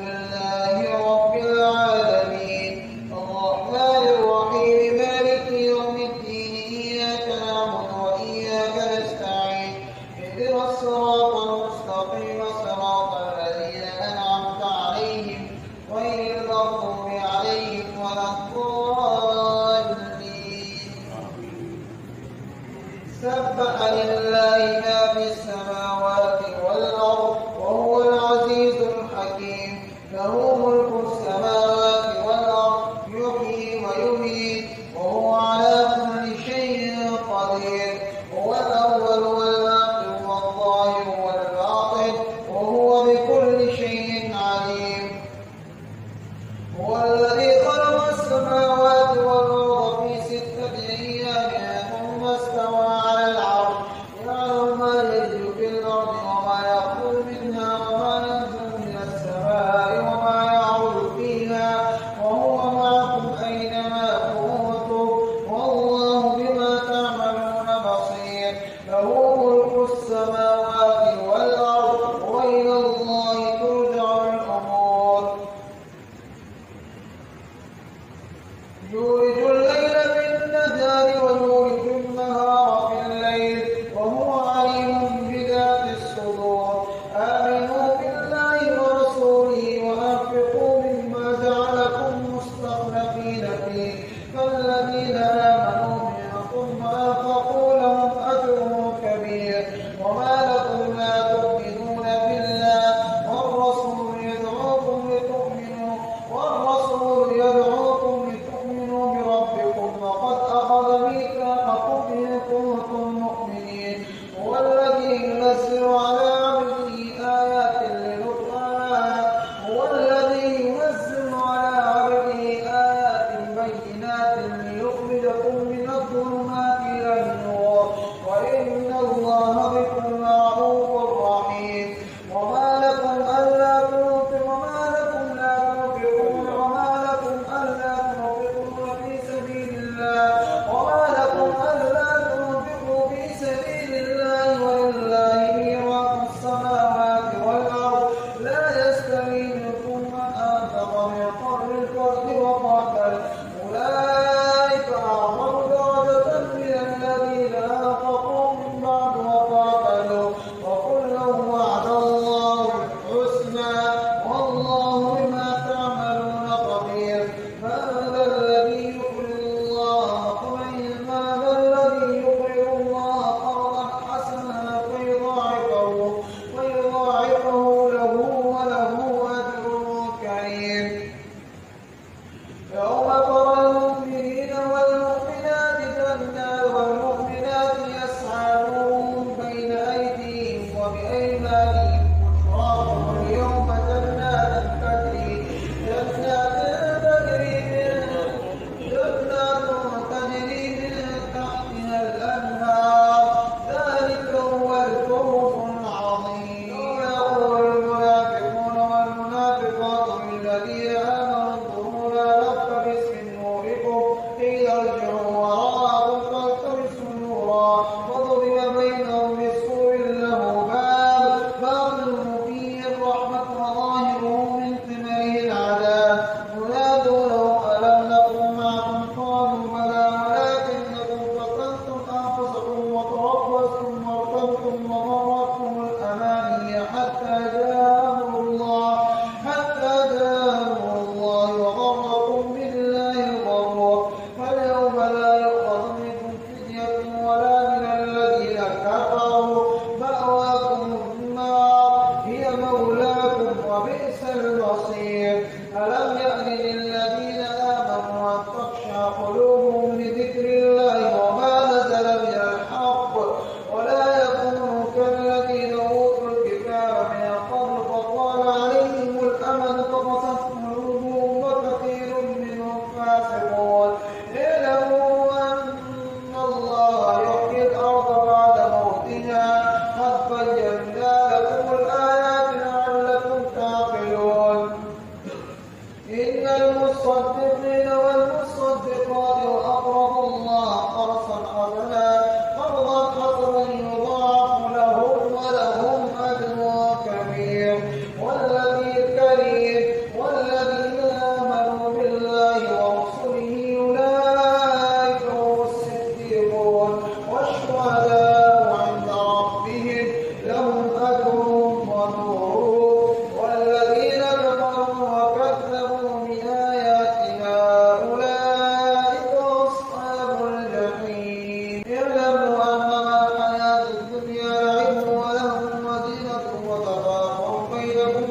لله رب العالمين الرحمن الرحيم مالك يوم الدين إياك نعبد وإياك نستعين اهدنا الصراط المستقيم صراط الذين أنعمت عليهم غير المغضوب عليهم ولا الضالين. سبح لله ما في السماوات والأرض وهو العزيز الحكيم له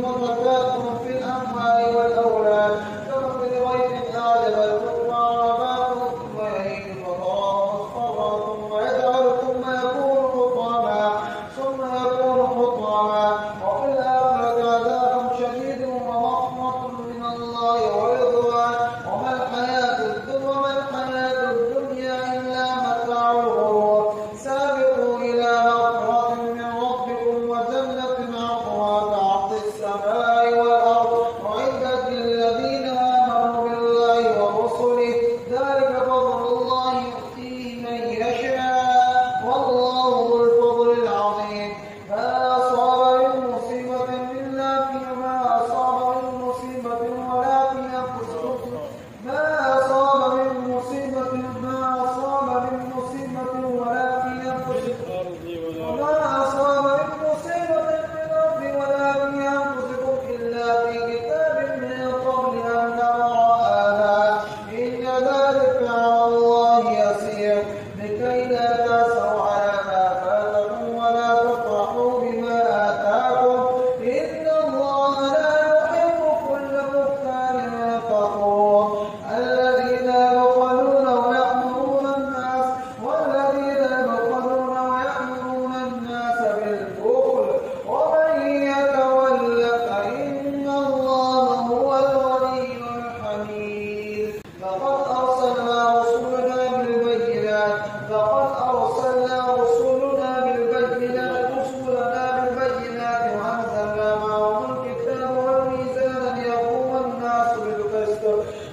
عليكم التكاثر في الأموال والأولاد كمثل غيث أعجب الكفار نباته ثم يهيج فتراه مصفرا ثم يجعل ثم يكون حطاما وفي الآخرة عذاب شديد ومغفرة من الله ورضوان وما الحياة الدنيا إلا متاع الغرور سابقوا إلى مغفرة من ربكم وجنة عرضها كعرض السماء والأرض أعدت للذين آمنوا بالله ورسله ذلك فضل الله يؤتيه من يشاء والله ذو الفضل العظيم ما أصاب من مصيبة إلا فيما أصاب من مصيبة ولا في أنفسكم ما أصاب من مصيبة ولا في أنفسكم وما أصاب من مصيبة في الأرض ولا في أنفسكم إلا في كتاب من قبل أن نبرأها إن ذلك على الله يسير لكي لا تأسوا على ما فاتكم ولا تفرحوا بما آتاكم إن الله لا يحب كل مختال فخور الذين يبخلون ويأمرون الناس بالبخل ومن يتول فإن الله هو الغني الحميد لقد أرسلنا رسلنا بالبينات وأنزلنا معهم الكتاب والميزان ليقوم الناس بالقسط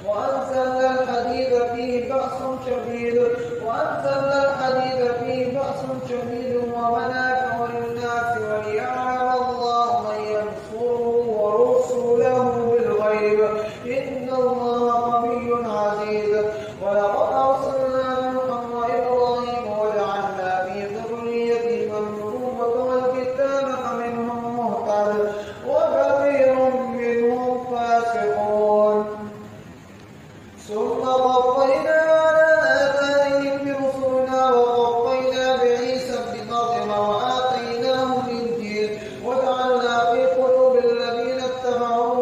وأنزلنا الحديد فيه بأس شديد ومنافع للناس وليعلم الله من ينصره ورسله بالغيب إن الله قوي عزيز ولقد أرسلنا نوحا وإبراهيم وجعلنا في ذريتهما النبوة والكتاب فمنهم مهتد وكثير منهم فاسقون ثم قفينا على آثارهم برسلنا وقفينا بعيسى ابن مريم وآتيناه الإنجيل وجعلنا في قلوب الذين اتبعوه